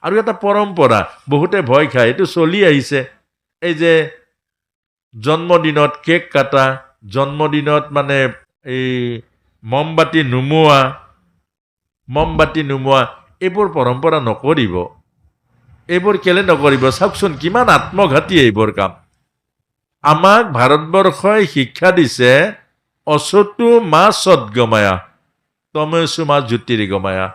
আৰু এটা পৰম্পৰা বহুতে ভয় খায়, এইটো চলি আহিছে। এই যে জন্মদিনত কেক কাটা, জন্মদিনত মানে এই মমবাতি নুমুৱা এইবোৰ পৰম্পৰা নকৰিব। এইবোৰ কেলে নকৰিব? চাওকচোন কিমান আত্মঘাতী এইবোৰ কাম। আমাক ভাৰতবৰ্ষই শিক্ষা দিছে অচতু মা সদ্গমায়া তমসু মা জ্যোতিৰ্গমায়া,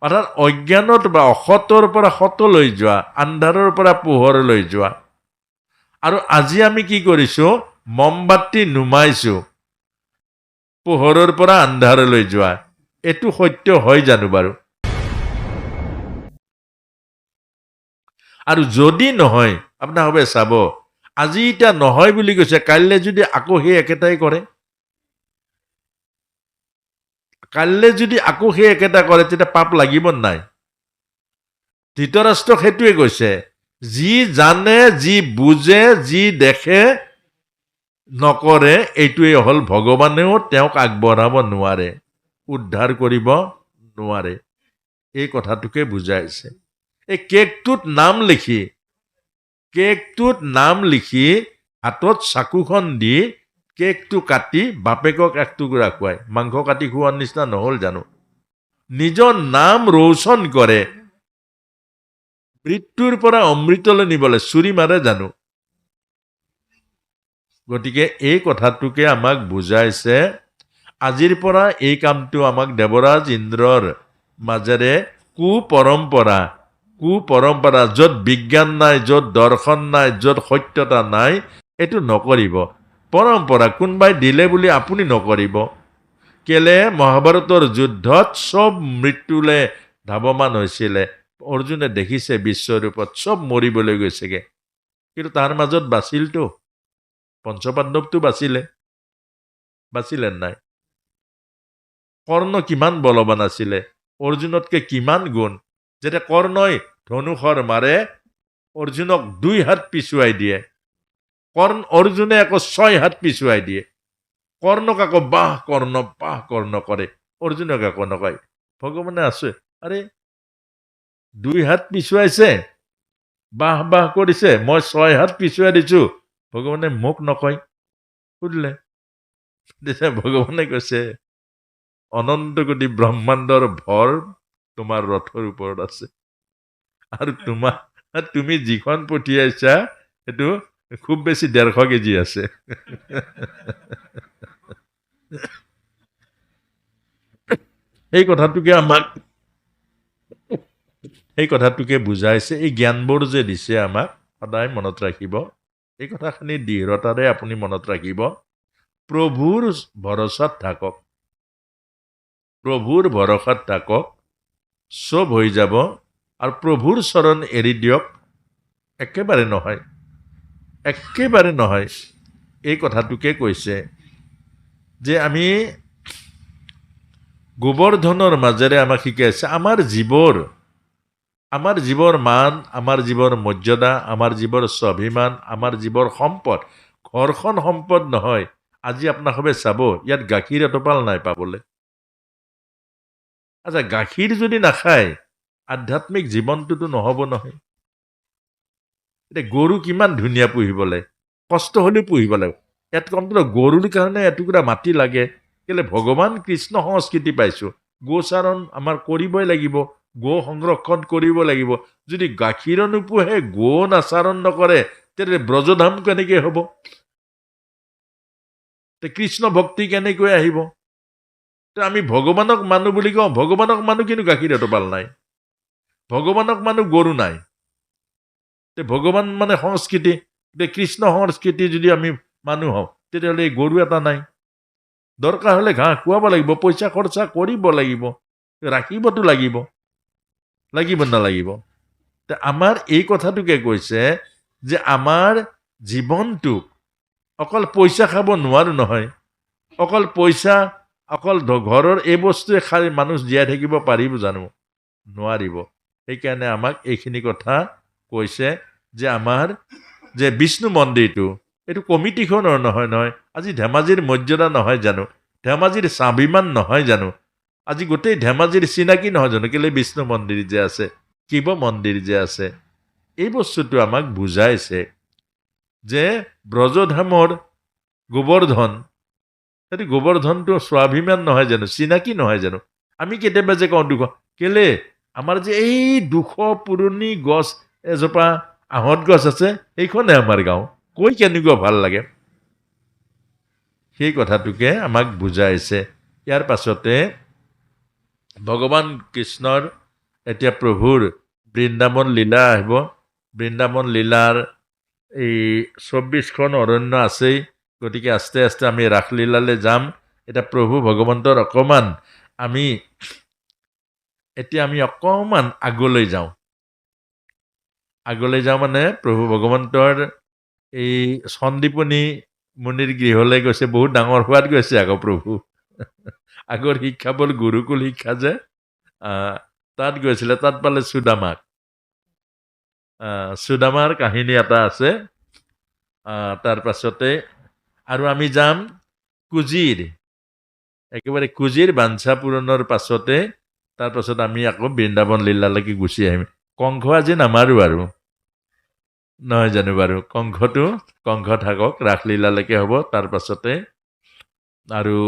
অৰ্থাৎ অজ্ঞানত বা অসতৰ পৰা সতলৈ যোৱা, আন্ধাৰৰ পৰা পোহৰলৈ যোৱা। আৰু আজি আমি কি কৰিছো? মমবাতি নুমাইছো, পোহৰৰ পৰা আন্ধাৰলৈ যোৱা। এইটো সত্য হয় জানো বাৰু? আৰু যদি নহয়, আপোনালোকে চাব, আজি এতিয়া নহয় বুলি কৈছে, কাইলৈ যদি আকৌ সেই একেটাই কৰে, তেতিয়া পাপ লাগিব নাই? ধৃতৰাষ্ট্ৰক সেইটোৱে কৈছে, যি জানে, যি বুজে, যি দেখে নকৰে, এইটোৱে হ'ল ভগৱানেও তেওঁক আগবঢ়াব নোৱাৰে, উদ্ধাৰ কৰিব নোৱাৰে। এই কথাটোকে বুজাইছে। এই কেকটোত নাম লিখি হাতত চাকুখন দি কেকটো কাটি বাপেকক এক টুকুৰা খুৱায়। মাংস কাটি খোৱাৰ নিচিনা নহ'ল জানো? নিজৰ নাম ৰোচন কৰে, মৃত্যুৰ পৰা অমৃতলৈ নিবলৈ চুৰি মাৰে জানো? গতিকে এই কথাটোকে আমাক বুজাইছে। আজিৰ পৰা এই কামটো আমাক দেৱৰাজ ইন্দ্ৰৰ মাজেৰে কুপৰম্পৰা, য'ত বিজ্ঞান নাই, য'ত দৰ্শন নাই, য'ত সত্যতা নাই, এইটো নকৰিব। পৰম্পৰা কোনোবাই দিলে বুলি আপুনি নকৰিব। কেলে? মহাভাৰতৰ যুদ্ধত চব মৃত্যুলৈ ধাৱমান হৈছিলে। অৰ্জুনে দেখিছে বিশ্বৰূপত চব মৰিবলৈ গৈছেগে, কিন্তু তাৰ মাজত বাচিলতো। পঞ্চপাণ্ডৱটো বাচিলে নাই? কৰ্ণ কিমান বলৱান আছিলে, অৰ্জুনতকে কিমান গুণ। যেতিয়া কৰ্ণই ধনুষৰ মাৰে, অৰ্জুনক 2 হাত পিছুৱাই দিয়ে, অৰ্জুনে আকৌ 6 হাত পিছুৱাই দিয়ে। কৰ্ণক আকৌ বাহ কৰ্ণ কৰে, অৰ্জুনক আকৌ নকয়। ভগৱানে আছে, আৰে 2 হাত পিছুৱাইছে, বাহ কৰিছে, মই 6 হাত পিছুৱাই দিছো, ভগৱানে মোক নকয়। সুধিলে, তেতিয়া ভগৱানে কৈছে, অনন্ত কোটি ব্ৰহ্মাণ্ডৰ ভৰ তোমাৰ ৰথৰ ওপৰত আছে, আৰু তুমি যিখন পঠিয়াইছা সেইটো খুব বেছি 150 কেজি আছে। এই কথাটোকে বুজাইছে। এই জ্ঞানবোৰ যে দিছে আমাক, সদায় মনত ৰাখিব। এই কথাখিনি দৃঢ়তাৰে আপুনি মনত ৰাখিব। প্ৰভুৰ ভৰসাত থাকক, চব হৈ যাব। আৰু প্ৰভুৰ চৰণ এৰি দিয়ক, একেবাৰে নহয়। এই কথাটোকে কৈছে যে আমি গোবৰ্ধনৰ মাজেৰে আমাক শিকাইছে আমাৰ জীৱৰ মান, আমাৰ জীৱৰ মৰ্যাদা, আমাৰ জীৱৰ স্বাভিমান, আমাৰ জীৱৰ সম্পদ। ঘৰখন সম্পদ নহয়। আজি আপোনালোকে চাব, ইয়াত গাখীৰ এটোপাল নাই পাবলৈ। আচ্ছা, গাখীৰ যদি নাখায়, আধ্যাত্মিক জীৱনটোতো নহ'ব নহয়। এতিয়া গৰু কিমান ধুনীয়া পুহিবলৈ, কষ্ট হ'লেও পুহিব লাগে। ইয়াত কমটো গৰুৰ কাৰণে এটুকুৰা মাটি লাগে। কেলে? ভগৱান কৃষ্ণ সংস্কৃতি পাইছো, গোচাৰণ আমাৰ কৰিবই লাগিব, গো সংৰক্ষণ কৰিব লাগিব। যদি গাখীৰ নোপোহে, গো নাচাৰণ নকৰে, তেতিয়া ব্ৰজধাম কেনেকৈ হ'ব? কৃষ্ণ ভক্তি কেনেকৈ আহিব? আমি ভগৱানক মানো বুলি কওঁ, ভগৱানক মানো কিন্তু গাখীৰ এটোপাল নাই। ভগৱানক মানো, গৰু নাই। ভগৱান মানে সংস্কৃতি, কৃষ্ণ সংস্কৃতি যদি আমি মানুহ হওঁ, তেতিয়াহ'লে এই গৰু এটা নাই। দৰকাৰ হ'লে ঘাঁহ খুৱাব লাগিব, পইচা খৰচা কৰিব লাগিব, ৰাখিবতো লাগিব নালাগিব? আমাৰ এই কথাটোকে কৈছে যে আমাৰ জীৱনটোক অকল পইচা খাব নোৱাৰো নহয়। অকল ঘৰৰ এই বস্তুৱে খাই মানুহ জীয়াই থাকিব পাৰিব জানো? নোৱাৰিব। সেইকাৰণে আমাক এইখিনি কথা কৈছে যে আমাৰ যে বিষ্ণু মন্দিৰটো, এইটো কমিটিখনৰ নহয়। আজি ধেমাজিৰ মৰ্যাদা নহয় জানো? ধেমাজিৰ স্বাভিমান নহয় জানো? আজি গোটেই ধেমাজিৰ চিনাকি নহয় জানো? কেলে? বিষ্ণু মন্দিৰ যে আছে। শিৱ মন্দিৰ যে আছে, এই বস্তুটো আমাক বুজাইছে যে ব্ৰজধামৰ গোবৰ্ধন, সেইটো গোবৰ্ধনটো স্বাভিমান নহয় জানো, চিনাকি নহয় জানো? আমি কেতিয়াবা যে কওঁ দুশ, কেলে আমাৰ যে এই 200 পুৰণি গছ এজোপা আহঁত গছ আছে, সেইখনে আমাৰ গাঁও, কৈ কেনেকুৱা ভাল লাগে। সেই কথাটোকে আমাক বুজাইছে। ইয়াৰ পাছতে ভগৱান কৃষ্ণৰ এতিয়া প্ৰভুৰ বৃন্দাবন লীলা আহিব। বৃন্দাবন লীলাৰ এই 24খন অৰণ্য আছেই, গতিকে আস্তে আস্তে আমি ৰাসলীলালৈ যাম। এতিয়া প্ৰভু ভগৱন্তৰ অকণমান এতিয়া আমি অকণমান আগলৈ যাওঁ। আগলৈ যাওঁ মানে প্ৰভু ভগৱন্তৰ এই সন্দীপনী মুনিৰ গৃহলৈ গৈছে, বহুত ডাঙৰ হোৱাত গৈছে আকৌ প্ৰভু। আগৰ শিক্ষাবোৰ গুৰুকুল শিক্ষা যে, তাত গৈছিলে, তাত পালে সুদামাক। সুদামাৰ কাহিনী এটা আছে। তাৰ পাছতে আৰু আমি যাম কুজিৰ, একেবাৰে কুজিৰ বাঞ্ছা পূৰণৰ পাছতে তাৰপাছত আমি আকৌ বৃন্দাবন লীলালৈকে গুচি আহিম। কংস আজি নামাৰো আৰু, নহয় জানো বাৰু? কংস থাকক, ৰাসলীলালৈকে হ'ব। তাৰ পাছতে আৰু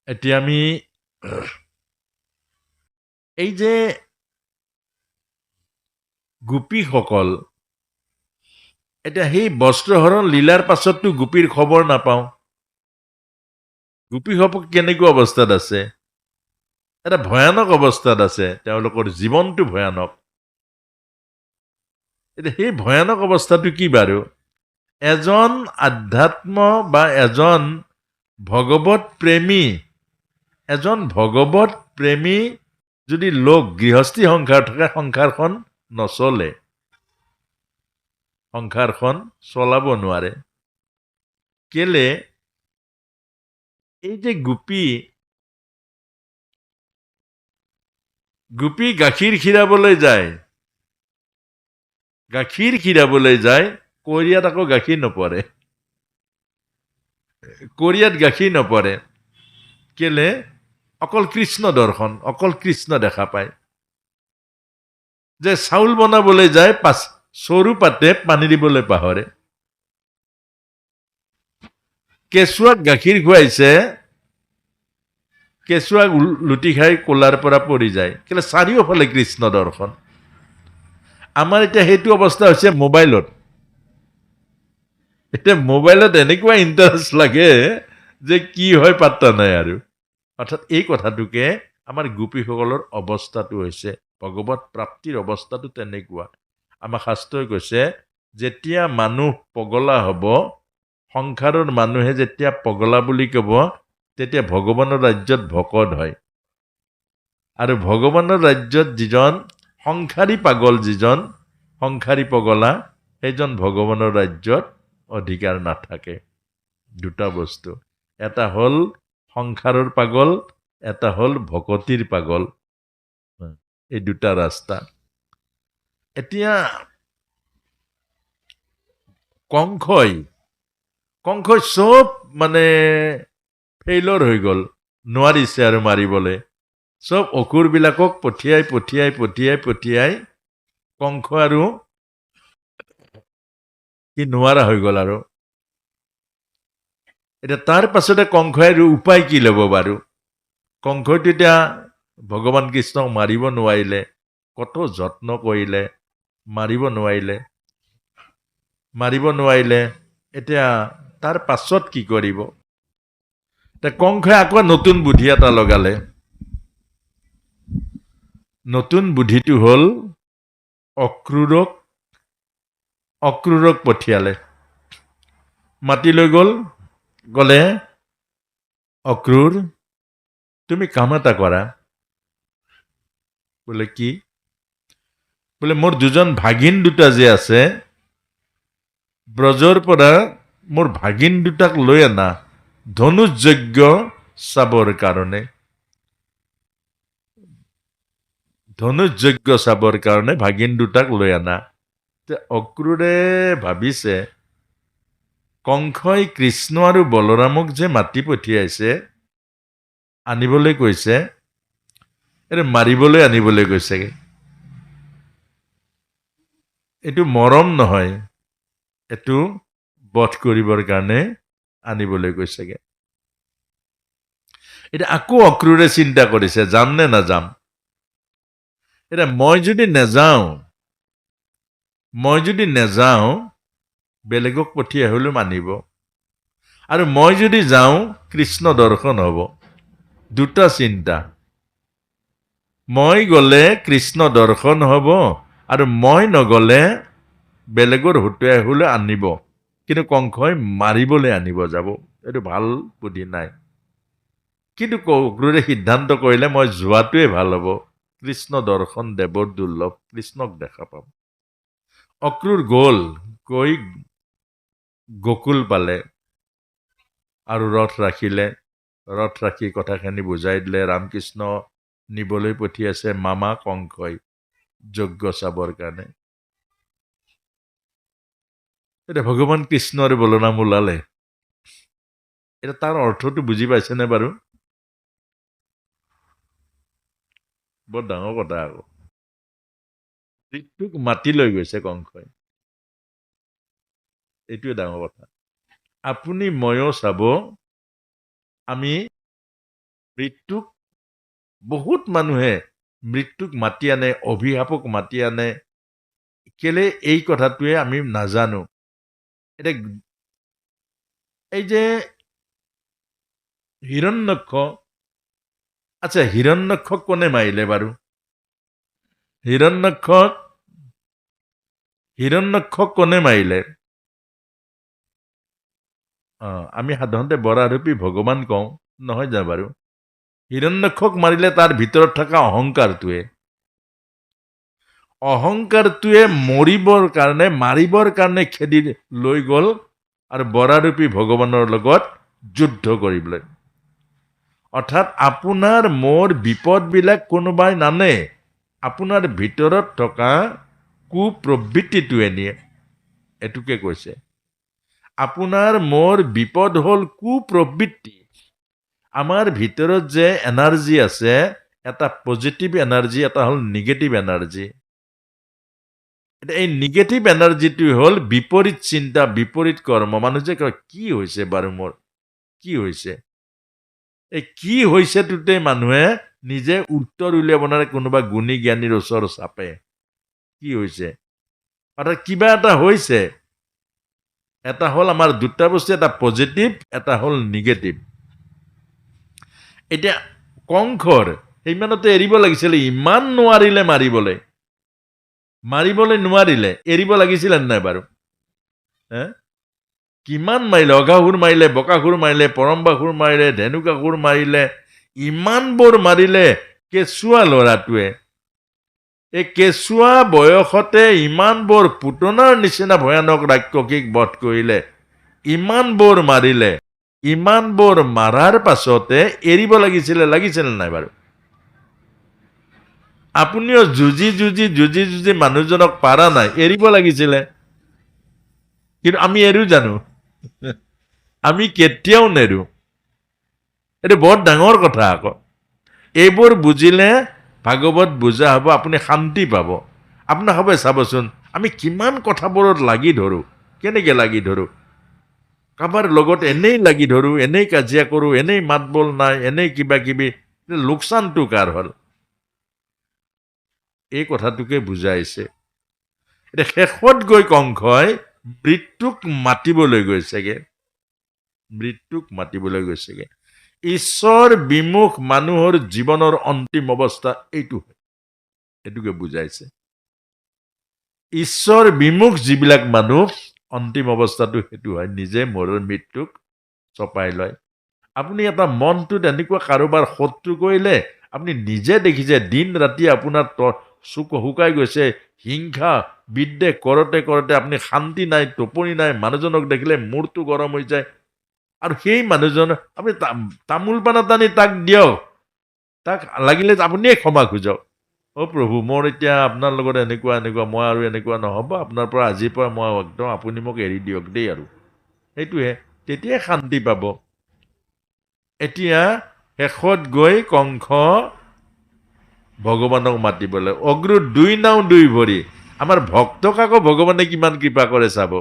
এতিয়া আমি এই যে গোপীসকল, এতিয়া সেই বস্ত্ৰহৰণ লীলাৰ পাছততো গোপীৰ খবৰ নাপাওঁ। গোপীসকল কেনেকুৱা অৱস্থাত আছে? এটা ভয়ানক অৱস্থাত আছে, তেওঁলোকৰ জীৱনটো ভয়ানক। এতিয়া সেই ভয়ানক অৱস্থাটো কি বাৰু? এজন আধ্যাত্ম বা এজন ভগৱত প্ৰেমী যদি লোক গৃহস্থী সংসাৰ থাকে, সংসাৰখন নচলে, সংসাৰখন চলাব নোৱাৰে। কেলে? এই যে গোপী গাখীৰ খীৰাবলৈ যায়, কৰিয়াত আকৌ গাখীৰ নপৰে, কেলে? অকল কৃষ্ণ দৰ্শন, অকল কৃষ্ণ দেখা পায়। যে চাউল বনাবলৈ যায়, চৰু পাতে পানী দিবলৈ পাহৰে। কেঁচুৱাক গাখীৰ খুৱাইছে, কেঁচুৱাক লুটি খাই কোলাৰ পৰা পৰি যায়, কেলে? চাৰিওফালে কৃষ্ণ দৰ্শন। আমাৰ এতিয়া সেইটো অৱস্থা হৈছে মোবাইলত। এতিয়া মোবাইলত এনেকুৱা ইণ্টাৰেষ্ট লাগে যে কি হয় পাত্তা নাই আৰু। অৰ্থাৎ এই কথাটোকে আমাৰ গোপীসকলৰ অৱস্থাটো হৈছে, ভগৱত প্ৰাপ্তিৰ অৱস্থাটো তেনেকুৱা। আমাৰ শাস্ত্ৰই কৈছে, যেতিয়া মানুহ পগলা হ'ব, সংসাৰৰ মানুহে যেতিয়া পগলা বুলি ক'ব, তেতিয়া ভগৱানৰ ৰাজ্যত ভকত হয়। আৰু ভগৱানৰ ৰাজ্যত যিজন সংসাৰী পাগল, সংসাৰী পগলা, সেইজন ভগৱানৰ ৰাজ্যত অধিকাৰ নাথাকে। দুটা বস্তু, এটা হ'ল সংসাৰৰ পাগল, এটা হ'ল ভকতিৰ পাগল। এই দুটা ৰাস্তা। এতিয়া কংসই চব মানে ফেইলৰ হৈ গ'ল, নোৱাৰিছে আৰু মাৰিবলৈ। চব অসুৰবিলাকক পঠিয়াই কংস আৰু কি নোৱাৰা হৈ গ'ল আৰু। এতিয়া তাৰ পাছতে কংসই আৰু উপায় কি ল'ব বাৰু? কংসইতো এতিয়া ভগৱান কৃষ্ণক মাৰিব নোৱাৰিলে, কত যত্ন কৰিলে, মাৰিব নোৱাৰিলে। এতিয়া তাৰ পাছত কি কৰিব? এতিয়া কংসই আকৌ নতুন বুদ্ধি এটা লগালে। নতুন বুদ্ধিটো হ'ল অক্ৰূৰক পঠিয়ালে, মাতি লৈ গ'লে, অক্ৰূৰ, তুমি কাম এটা কৰা। বোলে কি? বোলে মোৰ দুজন ভাগিন দুটা যে আছে, ব্ৰজৰ পৰা মোৰ ভাগিন দুটাক লৈ আনা ধনুষ যজ্ঞ চাবৰ কাৰণে। ভাগিন দুটাক লৈ আনা। অক্ৰূৰে ভাবিছে, কংসই কৃষ্ণ আৰু বলৰামক যে মাতি পঠিয়াইছে, আনিবলৈ কৈছে, এটা মাৰিবলৈ আনিবলৈ গৈছেগে এইটো মৰম নহয় এইটো বধ কৰিবৰ কাৰণে আনিবলৈ গৈছেগে এতিয়া আকৌ অক্ৰূৰে চিন্তা কৰিছে যাম নে নাযাম এতিয়া মই যদি নেযাওঁ বেলেগক পঠিয়াই হ'লেও মানিব আৰু মই যদি যাওঁ কৃষ্ণ দৰ্শন হ'ব দুটা চিন্তা মই গ'লে কৃষ্ণ দৰ্শন হ'ব আৰু মই নগ'লে বেলেগৰ হতুৱাই হ'লেও আনিব কিন্তু কংসই মাৰিবলৈ আনিব যাব এইটো ভাল বুদ্ধি নাই কিন্তু অক্ৰূৰে সিদ্ধান্ত কৰিলে মই যোৱাটোৱে ভাল হ'ব কৃষ্ণ দৰ্শন দেৱৰ দুৰ্লভ কৃষ্ণক দেখা পাম অক্ৰূৰ গ'ল গৈ গকুল পালে আৰু ৰথ ৰাখি কথাখিনি বুজাই দিলে ৰামকৃষ্ণ নিবলৈ পঠিয়াইছে মামা কংসই যজ্ঞ চাবৰ কাৰণে এতিয়া ভগৱান কৃষ্ণ আৰু বলৰাম ওলালে এতিয়া তাৰ অৰ্থটো বুজি পাইছেনে বাৰু বৰ ডাঙৰ কথা আকৌ মৃত্যুক মাতি লৈ গৈছে কংসই এইটোৱে ডাঙৰ কথা আপুনি ময়ো চাব আমি মৃত্যুক বহুত মানুহে মৃত্যুক মাতি আনে অভিশাপক মাতি আনে কেলে এই কথাটোৱে আমি নাজানো এতিয়া এই যে হিৰণ্যক্ষ আচ্ছা হিৰণ্যক্ষক কোনে মাৰিলে বাৰু হিৰণ্যক্ষক কোনে মাৰিলে আমি সাধাৰণতে বৰাৰূপী ভগৱান কওঁ নহয় জানো বাৰু হিৰণ্যক্ষক মাৰিলে তাৰ ভিতৰত থকা অহংকাৰটোৱে মাৰিবৰ কাৰণে খেদি লৈ গ'ল আৰু বৰাৰূপী ভগৱানৰ লগত যুদ্ধ কৰিবলৈ অৰ্থাৎ আপোনাৰ মোৰ বিপদবিলাক কোনোবাই নানে আপোনাৰ ভিতৰত থকা কুপ্ৰবৃত্তিটোৱে নিয়ে এইটোকে কৈছে আপোনাৰ মোৰ বিপদ হ'ল কুপ্ৰবৃত্তি আমাৰ ভিতৰত যে এনাৰ্জি আছে এটা পজিটিভ এনাৰ্জি এটা হ'ল নিগেটিভ এনাৰ্জি এই নিগেটিভ এনাৰ্জিটো হ'ল বিপৰীত চিন্তা বিপৰীত কৰ্ম মানুহ যে কয় কি হৈছে বাৰু মোৰ কি হৈছে এই কি হৈছেটোতে মানুহে নিজে উত্তৰ উলিয়াব নোৱাৰে কোনোবা গুণী জ্ঞানীৰ ওচৰ চাপে কি হৈছে অৰ্থাৎ কিবা এটা হৈছে এটা হ'ল আমাৰ দুটা বস্তু এটা পজিটিভ এটা হ'ল নিগেটিভ এতিয়া কংসৰ সেইমানতে এৰিব লাগিছিলে ইমান নোৱাৰিলে মাৰিবলৈ নোৱাৰিলে এৰিব লাগিছিলে নাই বাৰু কিমান মাৰিলে অঘাসুৰ মাৰিলে বকাসুৰ মাৰিলে পৰম্বাসুৰ মাৰিলে ধেনুকাসুৰ মাৰিলে ইমানবোৰ মাৰিলে কেঁচুৱা ল'ৰাটোৱে এই কেঁচুৱা বয়সতে ইমানবোৰ পুতনাৰ নিচিনা ভয়ানক ৰাক্ষসীক বধ কৰিলে ইমানবোৰ মাৰিলে ইমানবোৰ মাৰাৰ পাছতে এৰিব লাগিছিলে নাই বাৰু আপুনিও যুঁজি মানুহজনক পাৰা নাই এৰিব লাগিছিলে কিন্তু আমি এৰো জানো আমি কেতিয়াও নেৰো এইটো বৰ ডাঙৰ কথা আকৌ এইবোৰ বুজিলে ভাগৱত বুজা হ'ব আপুনি শান্তি পাব আপোনাৰ হ'ব চাবচোন আমি কিমান কথাবোৰত লাগি ধৰো কেনেকৈ লাগি ধৰো কাৰোবাৰ লগত এনেই লাগি ধৰো এনেই কাজিয়া কৰোঁ এনেই মাত বোল নাই এনেই কিবা কিবি লোকচানটো কাৰ হ'ল এই কথাটোকে বুজাইছে এতিয়া শেষত গৈ কংসই মৃত্যুক মাতিবলৈ গৈছেগে ঈশ্বৰ বিমুখ মানুহৰ জীৱনৰ অন্তিম অৱস্থা এইটোকে বুজাইছে ঈশ্বৰ বিমুখ যিবিলাক মানুহ অন্তিম অৱস্থাটো সেইটো হয় নিজে মৰৰ মৃত্যুক চপাই লয় আপুনি এটা মনটোত এনেকুৱা কাৰোবাৰ শত্ৰু কৰিলে আপুনি নিজে দেখিছে দিন ৰাতি আপোনাৰ চুক শুকাই গৈছে হিংসা বিদ্বেষ কৰোঁতে আপুনি শান্তি নাই টোপনি নাই মানুহজনক দেখিলে মূৰটো গৰম হৈ যায় আৰু সেই মানুহজন আপুনি তামোল পানা টানি তাক দিয়ক তাক লাগিলে আপুনিয়ে ক্ষমা খুজক প্ৰভু মোৰ এতিয়া আপোনাৰ লগত এনেকুৱা মই আৰু এনেকুৱা নহ'ব আপোনাৰ পৰা আজিৰ পৰা মই একদম আপুনি মোক এৰি দিয়ক দেই আৰু সেইটোহে তেতিয়াই শান্তি পাব এতিয়া শেষত গৈ কংস ভগৱানক মাতিবলৈ। অক্ৰুৰ 2 নাও 2 ভৰি। আমাৰ ভক্তক আকৌ ভগৱানে কিমান কৃপা কৰে চাব।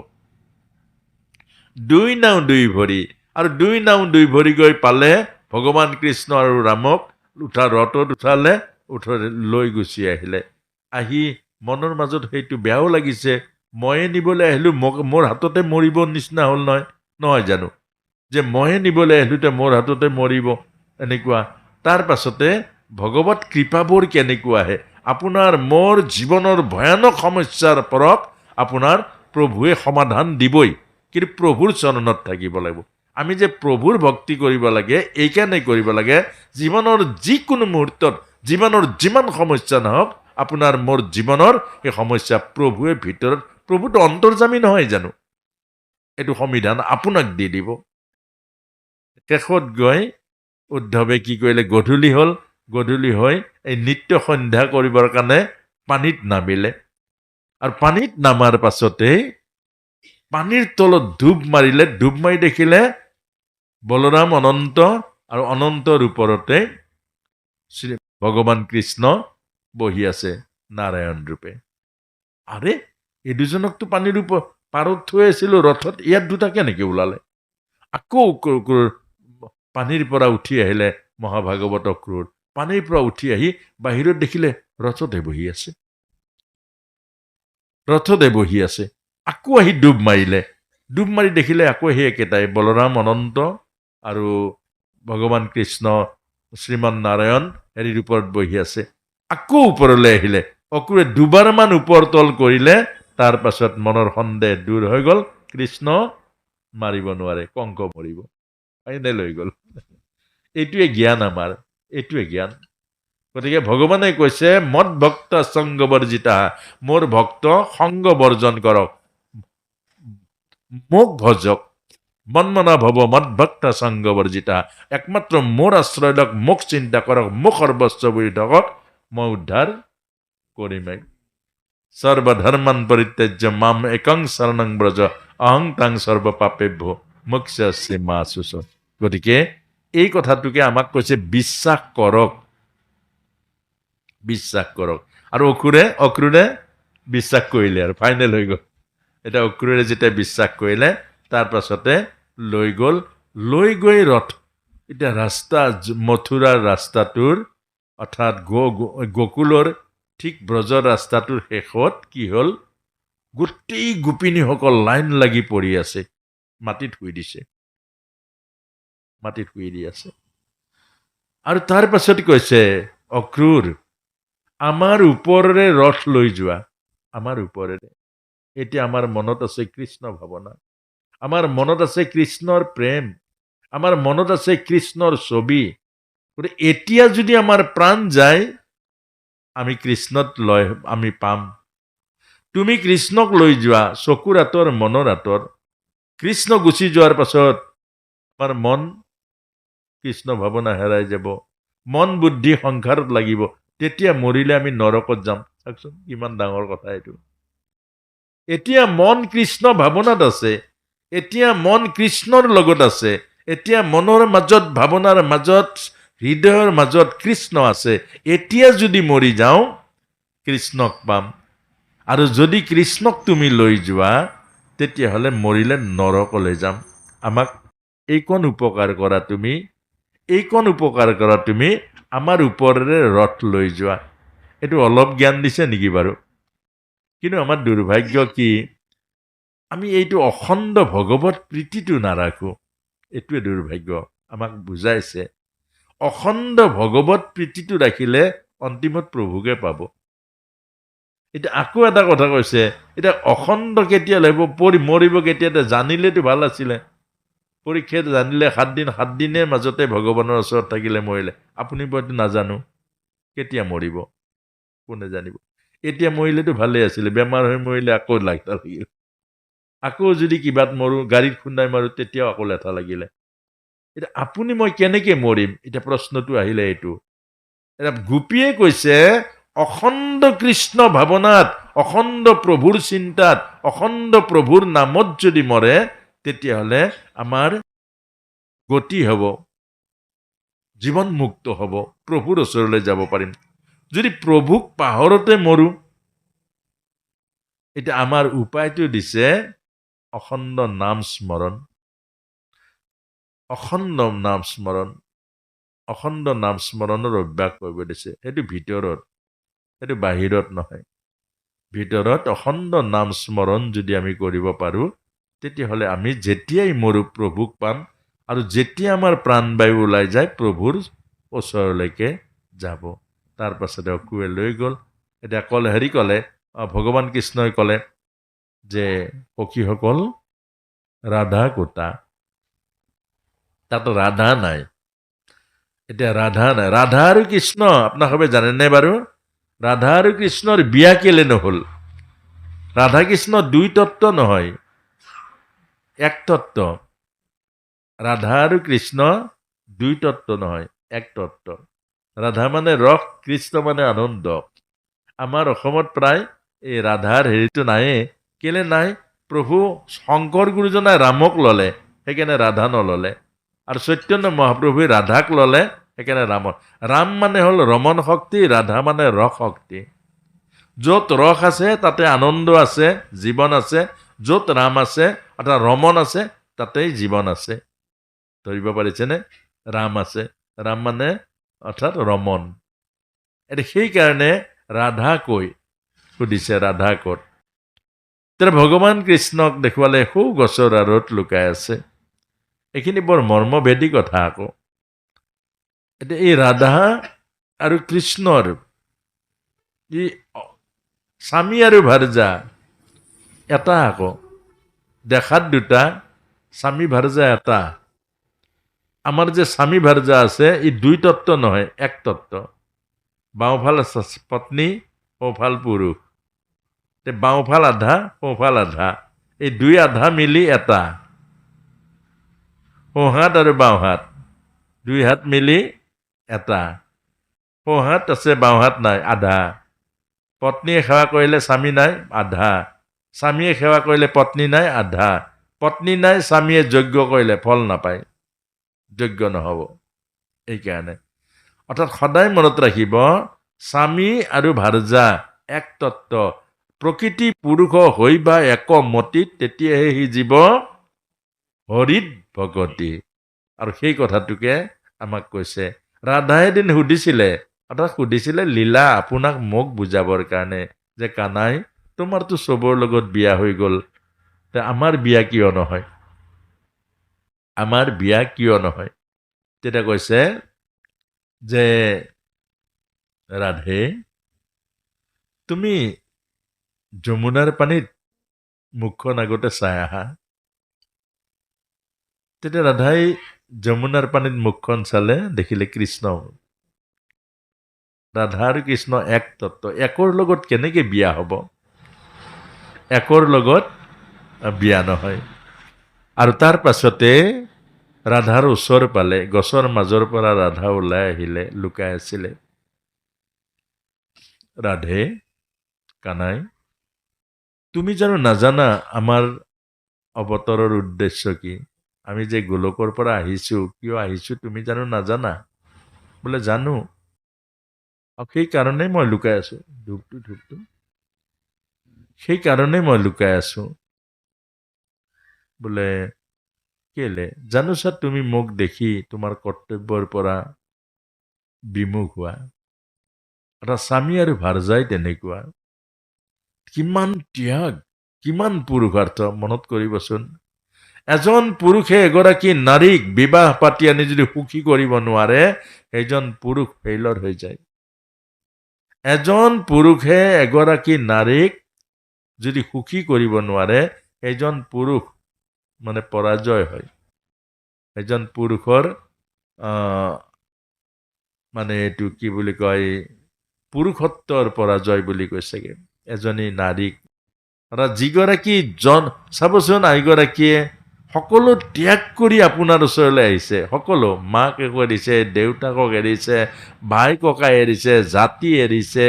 2 নাও 2 ভৰি, আৰু 2 নাও 2 ভৰি গৈ পালে ভগৱান কৃষ্ণ আৰু ৰামক ৰথত উঠালে, লৈ গুচি আহিলে। আহি মনৰ মাজত সেইটো বেয়াও লাগিছে, ময়ে নিবলৈ আহিলোঁ, মোৰ হাততে মৰিব নিচিনা হ'ল নহয় জানো, যে ময়ে নিবলৈ আহিলোতে মোৰ হাততে মৰিব এনেকুৱা। তাৰ পাছতে ভগৱত কৃপাবোৰ কেনেকুৱা আহে। আপোনাৰ মোৰ জীৱনৰ ভয়ানক সমস্যাৰ পৰক আপোনাৰ প্ৰভুৱে সমাধান দিবই, কিন্তু প্ৰভুৰ চৰণত থাকিব লাগিব। আমি যে প্ৰভুৰ ভক্তি কৰিব লাগে, এইকাৰণে কৰিব লাগে, জীৱনৰ যিকোনো মুহূৰ্তত জীৱনৰ যিমান সমস্যা নহওক, আপোনাৰ মোৰ জীৱনৰ এই সমস্যা প্ৰভুৱে ভিতৰত, প্ৰভুটো অন্তৰ্যামী নহয় জানো, এইটো সমিধান আপোনাক দি দিব। শেষত গৈ উদ্ধৱে কি কৰিলে, গধূলি হৈ এই নিত্য সন্ধ্যা কৰিবৰ কাৰণে পানীত নামিলে। আৰু পানীত নামাৰ পাছতেই পানীৰ তলত ডুব মাৰিলে। ডুব মাৰি দেখিলে বলৰাম অনন্ত, আৰু অনন্তৰ ওপৰতে শ্ৰী ভগৱান কৃষ্ণ বহি আছে নাৰায়ণ ৰূপে। আৰে, এই দুজনকতো পানীৰ পাৰত থৈ আছিলো ৰথত, ইয়াত দুটা কেনেকে ওলালে? আকৌ পানীৰ পৰা উঠি আহিলে মহাভাগৱত অক্ৰূৰ। পানীৰ পৰা উঠি আহি বাহিৰত দেখিলে ৰথতে বহি আছে। আকৌ আহি ডুব মাৰিলে। ডুব মাৰি দেখিলে আকৌ সেই একেটাই, বলৰাম অনন্ত আৰু ভগৱান কৃষ্ণ শ্ৰীমান নাৰায়ণ হেৰিৰ ওপৰত বহি আছে। আকৌ ওপৰলৈ আহিলে। অক্ৰূৰে 2 বাৰমান ওপৰ তল কৰিলে। তাৰ পাছত মনৰ সন্দেহ দূৰ হৈ গ'ল। কৃষ্ণ মাৰিব নোৱাৰে, কংক মৰিব, ফাইনেল হৈ গ'ল। এইটোৱে জ্ঞান আমাৰ, এইটোৱে জ্ঞান। গতিকে ভগৱানে কৈছে, মদ ভক্ত সংগ বৰ্জিতা, মোৰ ভক্ত সংগ বৰ্জন কৰক, মোক ভজক, মন্মনা ভৱ মদ ভক্ত সংগ বৰ্জিতা, একমাত্ৰ মোৰ আশ্ৰয় লওক, মোক চিন্তা কৰক, মোক সৰ্বস্ব বুলি থাকক, মই উদ্ধাৰ কৰিমেই। সৰ্বধৰ্মান পৰিত্যাজ্য মাম একং শৰণং ব্ৰজ, অহং তাং সৰ্ব পাপেভ্যো মোক্ষয়সি মা শুচঃ। গতিকে এই কথাটোকে আমাক কৈছে, বিশ্বাস কৰক। আৰু অক্ৰূৰে বিশ্বাস কৰিলে, আৰু ফাইনেল হৈ গ'ল। এতিয়া অক্ৰূৰে যেতিয়া বিশ্বাস কৰিলে, তাৰ পাছতে লৈ গৈ ৰথ, এতিয়া ৰাস্তা মথুৰাৰ ৰাস্তাটোৰ, অৰ্থাৎ গোকুলৰ ঠিক ব্ৰজৰ ৰাস্তাটোৰ শেষত কি হ'ল, গোটেই গোপিনীসকল লাইন লাগি পৰি আছে, মাটিত শুই দি আছে। আৰু তাৰ পাছত কৈছে, অক্ৰূৰ, আমাৰ ওপৰেৰে ৰথ লৈ যোৱা, আমাৰ ওপৰেৰে। এতিয়া আমাৰ মনত আছে কৃষ্ণ ভাৱনা, আমাৰ মনত আছে কৃষ্ণৰ প্ৰেম, আমাৰ মনত আছে কৃষ্ণৰ ছবি। এতিয়া যদি আমাৰ প্ৰাণ যায়, আমি কৃষ্ণত আমি পাম। তুমি কৃষ্ণক লৈ যোৱা, চকুৰ আঁতৰ মনৰ আঁতৰ। কৃষ্ণ গুচি যোৱাৰ পাছত আমাৰ মন কৃষ্ণ ভাৱনা হেৰাই যাব, মন বুদ্ধি সংসাৰত লাগিব। তেতিয়া মৰিলে আমি নৰকত যাম। চাওকচোন কিমান ডাঙৰ কথা এইটো। এতিয়া মন কৃষ্ণ ভাৱনাত আছে, এতিয়া মন কৃষ্ণৰ লগত আছে, এতিয়া মনৰ মাজত, ভাৱনাৰ মাজত, হৃদয়ৰ মাজত কৃষ্ণ আছে। এতিয়া যদি মৰি যাওঁ, কৃষ্ণক পাম। আৰু যদি কৃষ্ণক তুমি লৈ যোৱা, তেতিয়াহ'লে মৰিলে নৰকলৈ যাম। আমাক এইকণ উপকাৰ কৰা তুমি, আমাৰ ওপৰেৰে ৰথ লৈ যোৱা। এইটো অলপ জ্ঞান দিছে নেকি বাৰু? কিন্তু আমাৰ দুৰ্ভাগ্য কি, আমি এইটো অখণ্ড ভগৱত প্ৰীতিটো নাৰাখো। এইটোৱে দুৰ্ভাগ্য। আমাক বুজাইছে, অখণ্ড ভগৱত প্ৰীতিটো ৰাখিলে অন্তিমত প্ৰভুকে পাব। এতিয়া আকৌ এটা কথা কৈছে, এতিয়া অখণ্ড কেতিয়া লাগিব, মৰিব কেতিয়া, জানিলেতো ভাল আছিলে। পৰীক্ষাত জানিলে 7 দিনৰ মাজতে ভগৱানৰ ওচৰত থাকিলে মৰিলে। আপুনি হয়তো নাজানো কেতিয়া মৰিব, কোনে জানিব। এতিয়া মৰিলেতো ভালেই আছিলে, বেমাৰ হৈ মৰিলে আকৌ লেঠা লাগিল। আকৌ যদি কিবাত মৰো, গাড়ীত খুন্দাই মাৰো, তেতিয়াও আকৌ লেঠা লাগিলে। এতিয়া আপুনি মই কেনেকে মৰিম? এতিয়া প্ৰশ্নটো আহিলে এইটো। এতিয়া গোপীয়ে কৈছে, অখণ্ড কৃষ্ণ ভাৱনাত, অখণ্ড প্ৰভুৰ চিন্তাত, অখণ্ড প্ৰভুৰ নামত যদি মৰে, তেতিয়াহ'লে আমাৰ গতি হ'ব, জীৱন মুক্ত হ'ব, প্ৰভুৰ ওচৰলৈ যাব পাৰিম। যদি প্ৰভুক পাহৰতে মৰো, এতিয়া আমাৰ উপায়টো দিছে অখণ্ড নাম স্মৰণ। অখণ্ড নাম স্মৰণ, অখণ্ড নাম স্মৰণৰ অভ্যাস কৰিব দিছে। সেইটো ভিতৰত, সেইটো বাহিৰত নহয়। ভিতৰত অখণ্ড নাম স্মৰণ যদি আমি কৰিব পাৰোঁ, তেতিয়াহ'লে আমি যেতিয়াই মৰো প্ৰভুক পাম, আৰু যেতিয়া আমাৰ প্ৰাণবায়ু ওলাই যায় প্ৰভুৰ ওচৰলৈকে যাব। তাৰ পাছতে অকুৱে লৈ গ'ল। এতিয়া ক'লে ভগৱান কৃষ্ণই ক'লে যে সখীসকল ৰাধা কোতা, তাত ৰাধা নাই। এতিয়া ৰাধা নাই, ৰাধা আৰু কৃষ্ণ আপোনালোকে জানেনে বাৰু? ৰাধা আৰু কৃষ্ণৰ বিয়া কেলে নহ'ল? ৰাধা কৃষ্ণ দুই তত্ত্ব নহয়, এক তত্ত্ব। ৰাধা আৰু কৃষ্ণ দুই তত্ত্ব নহয়, এক তত্ত্ব। ৰাধা মানে ৰস, কৃষ্ণ মানে আনন্দ। আমাৰ অসমত প্ৰায় এই ৰাধাৰ হেৰিটো নাইয়ে। কেলে নাই? প্ৰভু শংকৰ গুৰুজনাই ৰামক ল'লে, সেইকাৰণে ৰাধা নল'লে। আৰু চৈতন্য মহাপ্ৰভুৱে ৰাধাক ল'লে, সেইকাৰণে ৰামত। ৰাম মানে হ'ল ৰমণ শক্তি, ৰাধা মানে ৰস শক্তি। য'ত ৰস আছে তাতে আনন্দ আছে, জীৱন আছে। য'ত ৰাম আছে অৰ্থাৎ ৰমণ আছে, তাতেই জীৱন আছে। ধৰিব পাৰিছেনে? ৰাম আছে, ৰাম মানে অৰ্থাৎ ৰমণ। এতিয়া সেইকাৰণে ৰাধা কৈ সুধিছে, ৰাধা ক'ত? তেতিয়া ভগৱান কৃষ্ণক দেখুৱালে সৌ গছৰ আঁৰত লুকাই আছে। এইখিনি বৰ মৰ্মভেদী কথা আকৌ। এতিয়া এই ৰাধা আৰু কৃষ্ণৰ ই স্বামী আৰু ভাৰ্যা এটা আকৌ। দেখাত দুটা, স্বামী ভাৰ্যা এটা। আমাৰ যে স্বামী ভাৰ্যা আছে, ই দুই তত্ত্ব নহয়, এক তত্ত্ব। বাওঁফাল পত্নী, সোঁফাল পুৰুষ। বাওঁফাল আধা, সোঁফাল আধা, এই দুই আধা মিলি এটা। সোঁহাত আৰু বাওঁহাত, দুই হাত মিলি এটা। সোঁহাত আছে, বাওঁহাত নাই, আধা। পত্নীয়ে সেৱা কৰিলে স্বামী নাই, আধা। স্বামীয়ে সেৱা কৰিলে পত্নী নাই, আধা। পত্নী নাই, স্বামীয়ে যজ্ঞ কৰিলে ফল নাপায়, যজ্ঞ নহ'ব। এইকাৰণে অৰ্থাৎ সদায় মনত ৰাখিব, স্বামী আৰু ভাৰ্যা এক তত্ত্ব। প্ৰকৃতি পুৰুষ হৈ বা একমতিত, তেতিয়াহে সি জীৱ হৰিত ভগতি। আৰু সেই কথাটোকে আমাক কৈছে। ৰাধাই এদিন সুধিছিলে, অৰ্থাৎ সুধিছিলে লীলা আপোনাক মোক বুজাবৰ কাৰণে, যে কানাই তোমাৰতো চবৰ লগত বিয়া হৈ গ'ল, আমাৰ বিয়া কিয় নহয়? আমাৰ বিয়া কিয় নহয়? তেতিয়া কৈছে যে ৰাধে, তুমি যমুনাৰ পানীত মুখখন আগতে চাই আহা। তেতিয়া ৰাধাই যমুনাৰ পানীত মুখখন চালে, দেখিলে কৃষ্ণ। ৰাধা আৰু কৃষ্ণ এক তত্ত্ব, একৰ লগত কেনেকে বিয়া হ'ব? একৰ লগত বিয়া নহয়। আৰু তাৰ পাছতে ৰাধাৰ ওচৰ পালে, গছৰ মাজৰ পৰা ৰাধা ওলাই আহিলে, লুকাই আছিলে। ৰাধে, কানাই, তুমি জানো নাজানা আমাৰ অৱতাৰৰ উদ্দেশ্য কি? আমি যে গোলকৰ পৰা আহিছো, কিয় আহিছো তুমি জানো নাজানা? বোলে জানো, সেইকাৰণে মই লুকাই আছো। ধূপটো সেইকাৰণে মই লুকাই আছো। বোলে কেলে? জানো ছাৰ, তুমি মোক দেখি তোমাৰ কৰ্তব্যৰ পৰা বিমুখ হোৱা। এটা স্বামী আৰু ভাৰ্যাই তেনেকুৱা। কিমান ত্যাগ, কিমান পুৰুষাৰ্থ মনত কৰিবচোন। এজন পুৰুষে এগৰাকী নাৰীক বিবাহ পাতি আনি যদি সুখী কৰিব নোৱাৰে, সেইজন পুৰুষ ফেইলৰ হৈ যায়। এজন পুৰুষে এগৰাকী নাৰীক যদি সুখী কৰিব নোৱাৰে, সেইজন পুৰুষ মানে পৰাজয় হয়। এজন পুৰুষৰ মানে এইটো কি বুলি কয়, পুৰুষত্বৰ পৰাজয় বুলি কৈছেগে। এজনী নাৰীক যিগৰাকী চাবচোন, আইগৰাকীয়ে সকলো ত্যাগ কৰি আপোনাৰ ওচৰলৈ আহিছে। সকলো, মাক এৰিছে, দেউতাকক এৰিছে, ভাই ককাই এৰিছে, জাতি এৰিছে,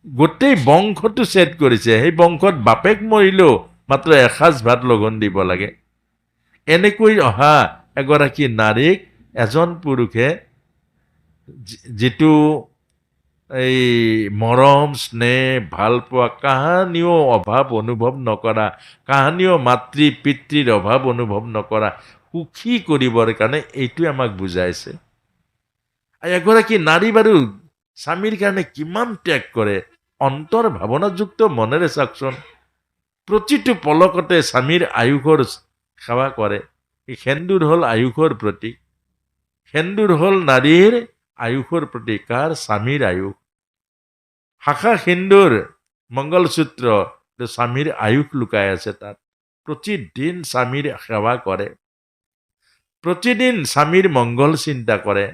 গোটেই বংশটো ছেদ কৰিছে। সেই বংশত বাপেক মৰিলেও মাত্ৰ এসাঁজ ভাত লঘোণ দিব লাগে। এনেকৈ অহা এগৰাকী নাৰীক এজন পুৰুষে যিটো এই মৰম স্নেহ ভাল পোৱা কাহানিও অভাৱ অনুভৱ নকৰা, কাহানিও মাতৃ পিতৃৰ অভাৱ অনুভৱ নকৰা, সুখী কৰিবৰ কাৰণে এইটোৱে আমাক বুজাইছে। এগৰাকী নাৰী বাৰু স্বামীৰ কাৰণে কিমান ত্যাগ কৰে, অন্তৰ ভাৱনাযুক্ত মনেৰে চাওকচোন। প্ৰতিটো পলকতে স্বামীৰ আয়ুসৰ সেৱা কৰে। এই সেন্দুৰ হ'ল আয়ুসৰ প্ৰতীক। সেন্দুৰ হ'ল নাৰীৰ আয়ুসৰ প্ৰতীক। কাৰ? স্বামীৰ আয়ুস। শাখা সেন্দুৰ মংগলসূত্ৰ স্বামীৰ আয়ুস লুকাই আছে তাত। প্ৰতিদিন স্বামীৰ সেৱা কৰে, প্ৰতিদিন স্বামীৰ মংগল চিন্তা কৰে।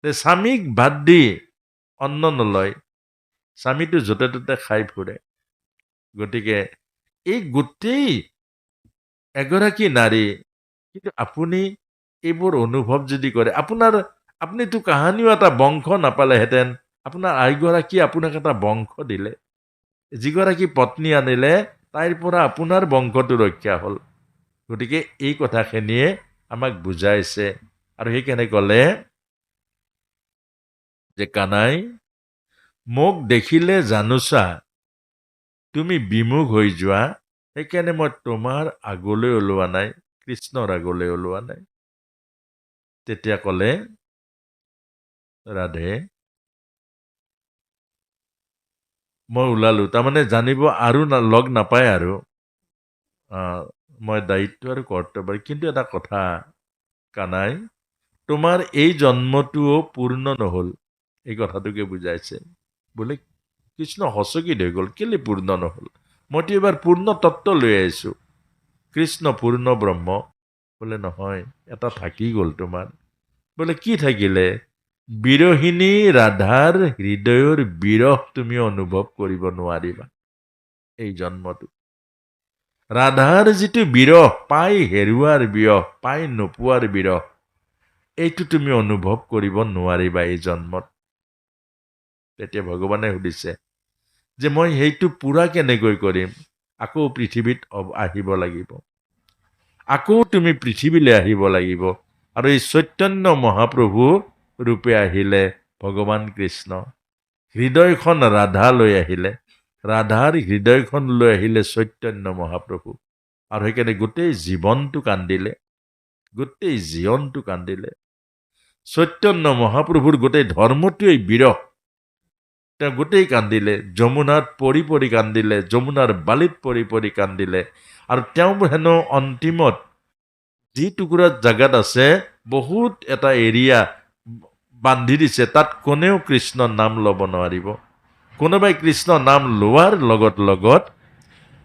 স্বামীক বাদ দি অন্ন নলয়, স্বামীটো য'তে ত'তে খাই ফুৰে। গতিকে এই গোটেই এগৰাকী নাৰী, কিন্তু আপুনি এইবোৰ অনুভৱ যদি কৰে, আপুনিতো কাহানিও এটা বংশ নাপালেহেঁতেন। আপোনাৰ আইগৰাকী আপোনাক এটা বংশ দিলে, যিগৰাকী পত্নী আনিলে তাইৰ পৰা আপোনাৰ বংশটো ৰক্ষা হ'ল। গতিকে এই কথাখিনিয়ে আমাক বুজাইছে। আৰু সেইকাৰণে ক'লে যে কানাই, মোক দেখিলে জানোচা তুমি বিমুখ হৈ যোৱা, সেইকাৰণে মই তোমাৰ আগলৈ ওলোৱা নাই, কৃষ্ণৰ আগলৈ ওলোৱা নাই। তেতিয়া ক'লে ৰাধে, মই ওলালো, তাৰমানে জানিব আৰু লগ নাপায় আৰু মই দায়িত্ব আৰু কৰ্তব্য। কিন্তু এটা কথা কানাই, তোমাৰ এই জন্মটোও পূৰ্ণ নহ'ল। এই কথাটোকে বুজাইছে। বোলে কৃষ্ণ সচকিত হৈ গ'ল, কেলে পূৰ্ণ নহ'ল? মইতো এইবাৰ পূৰ্ণ তত্ত্ব লৈ আহিছোঁ, কৃষ্ণ পূৰ্ণ ব্ৰহ্ম। বোলে নহয়, এটা থাকি গ'ল তোমাৰ। বোলে কি থাকিলে? বিৰহিনী ৰাধাৰ হৃদয়ৰ বিৰহ তুমি অনুভৱ কৰিব নোৱাৰিবা এই জন্মটো। ৰাধাৰ যিটো বিৰহ, পাই হেৰুৱাৰ বিৰহ, পাই নোপোৱাৰ বিৰহ, এইটো তুমি অনুভৱ কৰিব নোৱাৰিবা এই জন্মত। তেতিয়া ভগৱানে সুধিছে যে মই সেইটো পুৰা কেনেকৈ কৰিম? আকৌ পৃথিৱীত আহিব লাগিব, আকৌ তুমি পৃথিৱীলৈ আহিব লাগিব। আৰু এই চৈতন্য মহাপ্ৰভু ৰূপে আহিলে ভগৱান কৃষ্ণ। হৃদয়খন ৰাধা লৈ আহিলে, ৰাধাৰ হৃদয়খন লৈ আহিলে চৈতন্য মহাপ্ৰভু। আৰু সেইকাৰণে গোটেই জীৱনটো কান্দিলে, গোটেই জীৱনটো কান্দিলে। চৈতন্য মহাপ্ৰভুৰ গোটেই ধৰ্মটোৱেই বিৰহ। তেওঁ গোটেই কান্দিলে, যমুনাত পৰি পৰি কান্দিলে, যমুনাৰ বালিত পৰি পৰি কান্দিলে। আৰু তেওঁ হেনো অন্তিমত যি টুকুৰা জাগাত আছে, বহুত এটা এৰিয়া বান্ধি দিছে, তাত কোনেও কৃষ্ণৰ নাম ল'ব নোৱাৰিব। কোনোবাই কৃষ্ণ নাম লোৱাৰ লগত লগত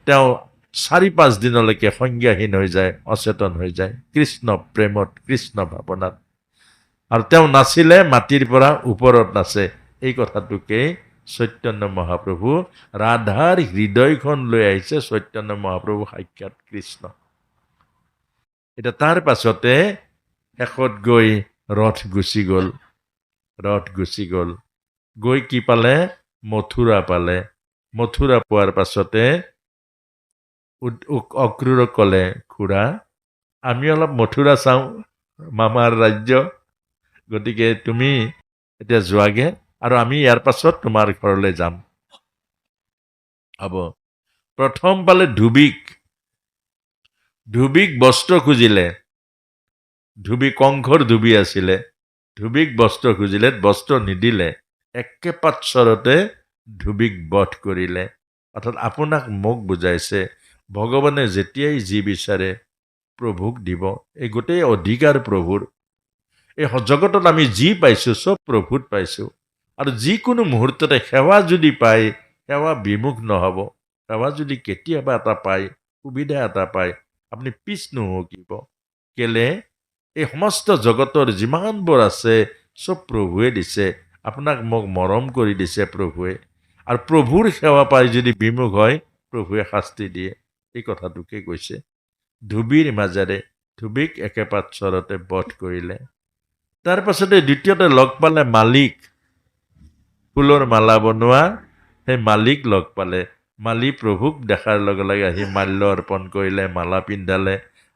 তেওঁ 4-5 দিনলৈকে সংজ্ঞাহীন হৈ যায়, অচেতন হৈ যায় কৃষ্ণ প্ৰেমত, কৃষ্ণ ভাৱনাত। আৰু তেওঁ নাচিলে মাটিৰ পৰা ওপৰত নাচে। এই কথাটোকেই চৈতন্য মহাপ্ৰভু ৰাধাৰ হৃদয়খন লৈ আহিছে। চৈতন্য মহাপ্ৰভু সাক্ষাৎ কৃষ্ণ। এতিয়া তাৰ পাছতে শেষত গৈ ৰথ গুচি গ'ল, ৰথ গুচি গ'ল। গৈ কি পালে? মথুৰা পালে। মথুৰা পোৱাৰ পাছতে অক্ৰূৰক ক'লে, খুৰা আমি অলপ মথুৰা চাওঁ, মামাৰ ৰাজ্য। গতিকে তুমি এতিয়া যোৱাগে, আৰু আমি ইয়াৰ পাছত তোমাৰ ঘৰলৈ যাম। হ'ব। প্ৰথম পালে ধুবিক। ধুবিক বস্ত্ৰ খুজিলে। ধুবি কংসৰ ধুবি আছিলে। ধুবিক বস্ত্ৰ খুজিলে, বস্ত্ৰ নিদিলে। একেপাৎসৰতে ধুবিক বধ কৰিলে। অৰ্থাৎ আপোনাক মোক বুজাইছে, ভগৱানে যেতিয়াই যি বিচাৰে প্ৰভুক দিব। এই গোটেই অধিকাৰ প্ৰভুৰ। এই জগতত আমি যি পাইছোঁ চব প্ৰভুত পাইছোঁ। আৰু যিকোনো মুহূৰ্ততে সেৱা যদি পায়, সেৱা বিমুখ নহ'ব। সেৱা যদি কেতিয়াবা এটা পায়, সুবিধা এটা পায়, আপুনি পিছ নুহুকিব। কেলে? এই সমস্ত জগতৰ যিমানবোৰ আছে চব প্ৰভুৱে দিছে। আপোনাক মোক মৰম কৰি দিছে প্ৰভুৱে। আৰু প্ৰভুৰ সেৱা পাই যদি বিমুখ হয়, প্ৰভুৱে শাস্তি দিয়ে। এই কথাটোকে কৈছে। ধুবিৰ মাজেৰে ধুবিক একেপাৎসৰতে বধ কৰিলে। তাৰ পাছতে দ্বিতীয়তে লগ পালে মালিক। ফুলৰ মালা বনোৱা সেই মালিক লগ পালে। মালি প্ৰভুক দেখাৰ লগে লগে আহি মাল্য অৰ্পণ কৰিলে, মালা পিন্ধালে,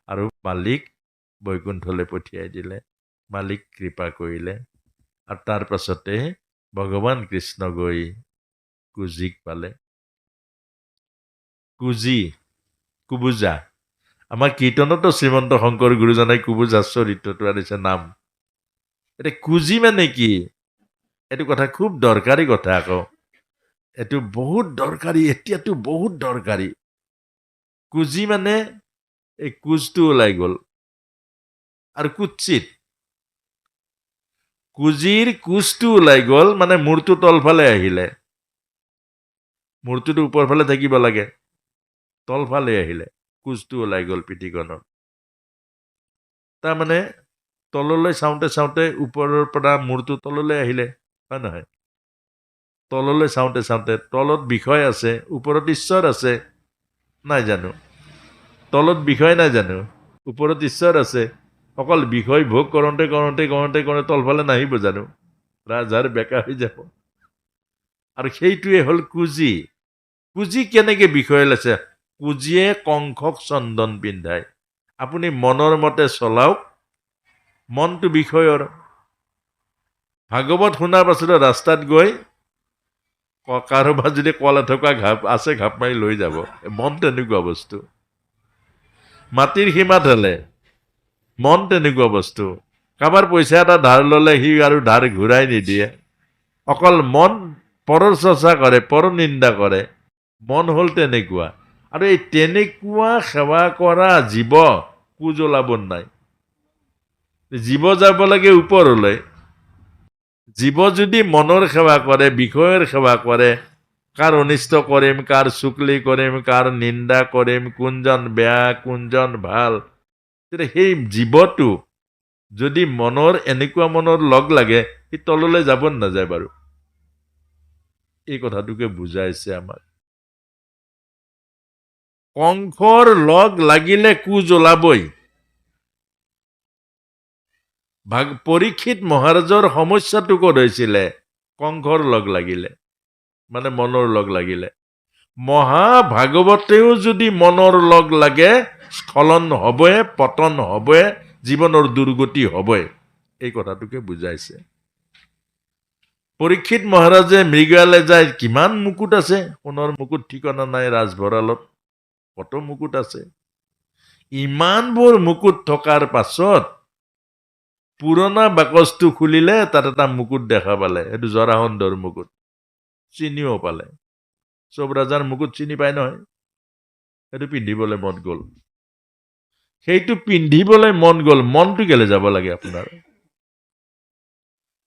আৰু মালিক বৈকুণ্ঠলৈ পঠিয়াই দিলে। মালিক কৃপা কৰিলে। আৰু তাৰ পাছতে ভগৱান কৃষ্ণ গৈ কুজিক পালে। কুজি, কুবুজা। আমাৰ কীৰ্তনতো শ্ৰীমন্ত শংকৰ গুৰুজনাই কুবুজা চৰিত্ৰটো আনিছে নাম। এতিয়া কুজি মানে কি? এইটো কথা খুব দৰকাৰী কথা আকৌ। এইটো বহুত দৰকাৰী, এতিয়াতো বহুত দৰকাৰী। কুজি মানে এই কুজটো ওলাই গ'ল। আৰু কুৎসিত কুজিৰ কুজটো ওলাই গ'ল মানে মূৰটো তলফালে আহিলে। মূৰটোতো ওপৰ ফালে থাকিব লাগে, তলফালে আহিলে, কুজটো ওলাই গ'ল পিঠিখনৰ। তাৰমানে তললৈ চাওঁতে চাওঁতে ওপৰৰ পৰা মূৰটো তললৈ আহিলে, হয় নহয়? তললৈ চাওঁতে চাওঁতে তলত বিষয় আছে, ওপৰত ঈশ্বৰ আছে, নাই জানো? তলত বিষয় নাই জানো? ওপৰত ঈশ্বৰ আছে। অকল বিষয় ভোগ কৰোঁতে কৰোঁতে কৰোঁতে কৰোঁতে তলফালে নাহিব জানো? ৰাজহাড় বেকা হৈ যাব। আৰু সেইটোৱে হ'ল কুজি। কুজি কেনেকে বিষয় লৈছে? কুজিয়ে কংসক চন্দন পিন্ধায়। আপুনি মনৰ মতে চলাওক, মনটো বিষয়ৰ। ভাগৱত শুনাৰ পাছতে ৰাস্তাত গৈ কাৰোবাৰ যদি কল এথোকা আছে ঘাপ মাৰি লৈ যাব। মন তেনেকুৱা বস্তু। মাটিৰ সীমা ঠেলে, মন তেনেকুৱা বস্তু। কাৰোবাৰ পইচা এটা ধাৰ ল'লে সি আৰু ধাৰ ঘূৰাই নিদিয়ে। অকল মন পৰৰ চৰ্চা কৰে, পৰ নিন্দা কৰে। মন হ'ল তেনেকুৱা। আৰু এই তেনেকুৱা সেৱা কৰা জীৱ কুজ ওলাব নাই। জীৱ যাব লাগে ওপৰলৈ। জীৱ যদি মনৰ সেৱা কৰে, বিষয়ৰ সেৱা কৰে, কাৰ অনিষ্ট কৰিম, কাৰ চুকলি কৰিম, কাৰ নিন্দা কৰিম, কোনজন বেয়া, কোনজন ভাল, তেতিয়া সেই জীৱটো যদি মনৰ এনেকুৱা মনৰ লগ লাগে, সি তললৈ যাব নাযায় বাৰু। এই কথাটোকে বুজাইছে আমাক। কংসৰ লগ লাগিলে কুজ ওলাবই। পৰীক্ষিত মহাৰাজৰ সমস্যাটো ক'ত হৈছিলে? কংসৰ লগ লাগিলে, মানে মনৰ লগ লাগিলে। মহাভাগৱতেও যদি মনৰ লগ লাগে, স্খলন হ'বই, পতন হ'বই, জীৱনৰ দুৰ্গতি হ'বই। এই কথাটোকে বুজাইছে। পৰীক্ষিত মহাৰাজে মৃগয়ালে যায়, কিমান মুকুট আছে, সোণৰ মুকুট ঠিকনা নাই ৰাজভঁৰালত, কত মুকুট আছে। ইমানবোৰ মুকুট থকাৰ পাছত পুৰণা বাকচটো খুলিলে, তাত এটা মুকুট দেখা পালে। সেইটো জৰাসন্ধৰ মুকুট। চিনিও পালে। চব ৰাজাৰ মুকুট চিনি পায় নহয়। সেইটো পিন্ধিবলৈ মন গ'ল। সেইটো পিন্ধিবলৈ মন গ'ল। মনটো কেলে যাব লাগে আপোনাৰ?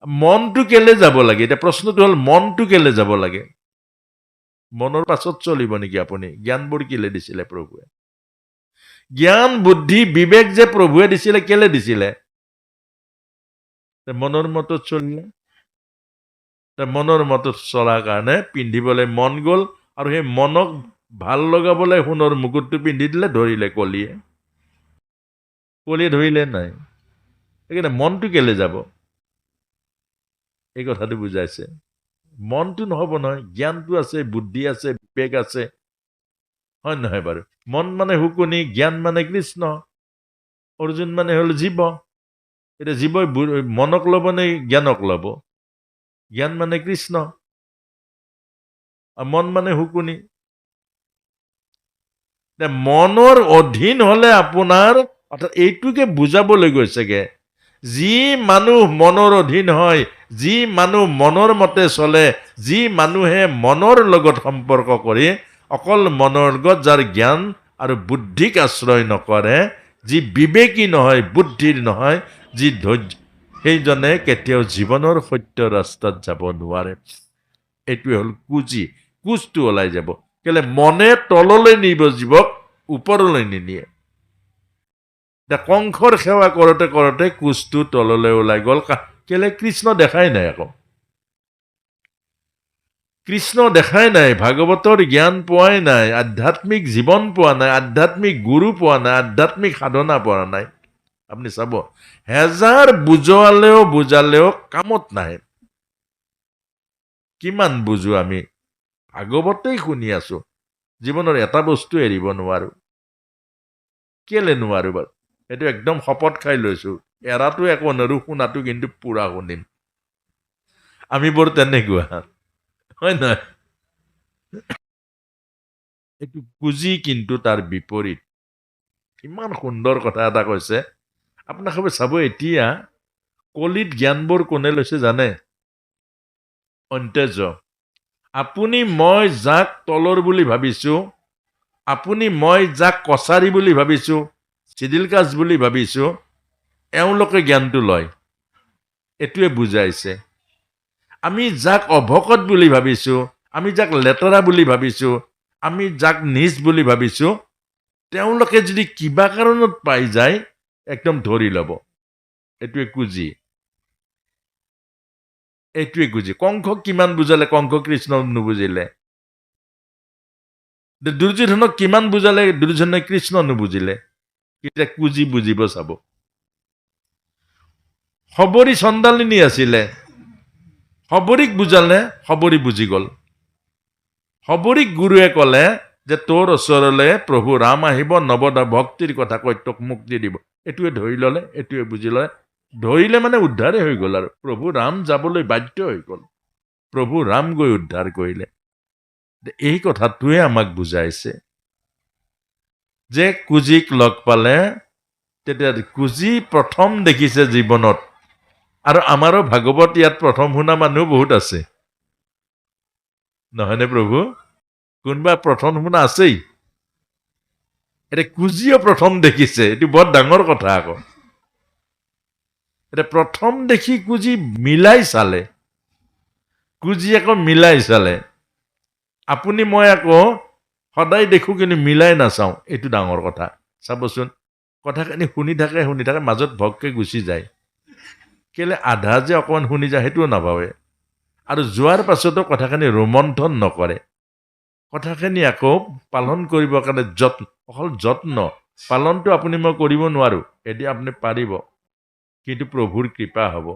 মনটো কেলে যাব লাগে? এতিয়া প্ৰশ্নটো হ'ল মনটো কেলে যাব লাগে? মনৰ পাছত চলিব নেকি আপুনি? জ্ঞানবোৰ কেলে দিছিলে প্ৰভুৱে? জ্ঞান বুদ্ধি বিবেক যে প্ৰভুৱে দিছিলে, কেলে দিছিলে? মনৰ মতত চলিলে। মনৰ মতত চলাৰ কাৰণে পিন্ধিবলৈ মন গ'ল, আৰু সেই মনক ভাল লগাবলৈ সোণৰ মুকুটটো পিন্ধি দিলে, ধৰিলে কলিয়ে। কলিয়ে ধৰিলে নাই? সেইকাৰণে মনটো কেলে যাব? এই কথাটো বুজাইছে। মনটো নহ'ব নহয়, জ্ঞানটো আছে, বুদ্ধি আছে, বিবেক আছে, হয় নহয় বাৰু? মন মানে শুকনি, জ্ঞান মানে কৃষ্ণ, অৰ্জুন মানে হ'ল জীৱ। এতিয়া জীৱই মনক ল'ব নে জ্ঞানক ল'ব? জ্ঞান মানে কৃষ্ণ, মন মানে শুকনি। মনৰ অধীন হলে আপোনাৰ, অৰ্থাৎ এইটোকে বুজাবলৈ গৈছেগে, যি মানুহ মনৰ অধীন হয়, যি মানুহ মনৰ মতে চলে, যি মানুহে মনৰ লগত সম্পৰ্ক কৰি অকল মনৰ লগত যাৰ জ্ঞান আৰু বুদ্ধিক আশ্ৰয় নকৰে, যি বিবেকী নহয়, বুদ্ধিৰ নহয়, যি ধৈৰ্য, সেইজনে কেতিয়াও জীৱনৰ সত্য ৰাস্তাত যাব নোৱাৰে। এইটোৱে হ'ল কুজি। কুজটো ওলাই যাব। কেলে? মনে তললৈ নিব জীৱক, ওপৰলৈ নিনিয়ে। কংসৰ সেৱা কৰোঁতে কৰোঁতে কুজটো তললৈ ওলাই গ'ল। কেলে? কৃষ্ণ দেখাই নাই আকৌ। কৃষ্ণ দেখাই নাই, ভাগৱতৰ জ্ঞান পোৱাই নাই, আধ্যাত্মিক জীৱন পোৱা নাই, আধ্যাত্মিক গুৰু পোৱা নাই, আধ্যাত্মিক সাধনা পোৱা নাই। আপুনি চাব, হেজাৰ বুজালেও কামত নাহে। কিমান বুজো আমি? ভাগৱতেই শুনি আছো, জীৱনৰ এটা বস্তু এৰিব নোৱাৰো। কেলে নোৱাৰো বাৰু? সেইটো একদম শপত খাই লৈছো, এৰাটো একো নৰো, শুনাটো কিন্তু পুৰা শুনিম। আমি বৰ তেনেকুৱা, হয় নহয়? এইটো কুজি কিন্তু তাৰ বিপৰীত। ইমান সুন্দৰ কথা এটা কৈছে। আপোনালোকে চাব, এতিয়া কলিত জ্ঞানবোৰ কোনে লৈছে জানে? অন্ত্যজ। আপুনি মই যাক তলৰ বুলি ভাবিছো, আপুনি মই যাক কছাৰী বুলি ভাবিছো, চিডিলকাছ বুলি ভাবিছো, এওঁলোকে জ্ঞানটো লয়। এইটোৱে বুজাইছে। আমি যাক অভকত বুলি ভাবিছো, আমি যাক লেতেৰা বুলি ভাবিছো, আমি যাক নিজ বুলি ভাবিছো, তেওঁলোকে যদি কিবা কাৰণত পাই যায় একদম ধৰি ল'ব। এইটোৱে কুজি। এইটোৱে কুজি। কংসক কিমান বুজালে, কংস কৃষ্ণ নুবুজিলে। দুৰ্যোধনক কিমান বুজালে, দুৰ্যোধনে কৃষ্ণ নুবুজিলে। এতিয়া কুজি বুজিব চাব। শবৰী চণ্ডালিনী আছিলে, শবৰীক বুজালে, শবৰী বুজি গল। শবৰীক গুৰুৱে কলে যে তোৰ ওচৰলৈ প্ৰভু ৰাম আহিব, নৱদ ভক্তিৰ কথা কৈ তোক মুক্তি দিব। এইটোৱে ধৰি ললে, এইটোৱে বুজি ললে। ধৰিলে মানে উদ্ধাৰেই হৈ গল, আৰু প্ৰভু ৰাম যাবলৈ বাধ্য হৈ গল। প্ৰভু ৰাম গৈ উদ্ধাৰ কৰিলে। এই কথাটোৱে আমাক বুজাইছে যে কুজিক লগ পালে, তেতিয়া কুজি প্ৰথম দেখিছে জীৱনত। আৰু আমাৰো ভাগৱত ইয়াত প্ৰথম শুনা মানুহ বহুত আছে, নহয়নে প্ৰভু? কোনোবা প্ৰথম শুনা আছেই। এতিয়া কুজিও প্ৰথম দেখিছে, এইটো বৰ ডাঙৰ কথা আকৌ। এতিয়া প্ৰথম দেখি কুজি মিলাই চালে, কুজি আকৌ মিলাই চালে। আপুনি মই আকৌ সদায় দেখো কিন্তু মিলাই নাচাওঁ, এইটো ডাঙৰ কথা। চাবচোন, কথাখিনি শুনি থাকে, মাজত ভগকে গুচি যায়। কেলে আধা যে অকণমান শুনি যায় সেইটোও নাভাবে, আৰু যোৱাৰ পাছতো কথাখিনি ৰোমন্থন নকৰে। কথাখিনি আকৌ পালন কৰিবৰ কাৰণে অকল যত্ন, পালনটো আপুনি মই কৰিব নোৱাৰো, এতিয়া আপুনি পাৰিব, কিন্তু প্ৰভুৰ কৃপা হ'ব।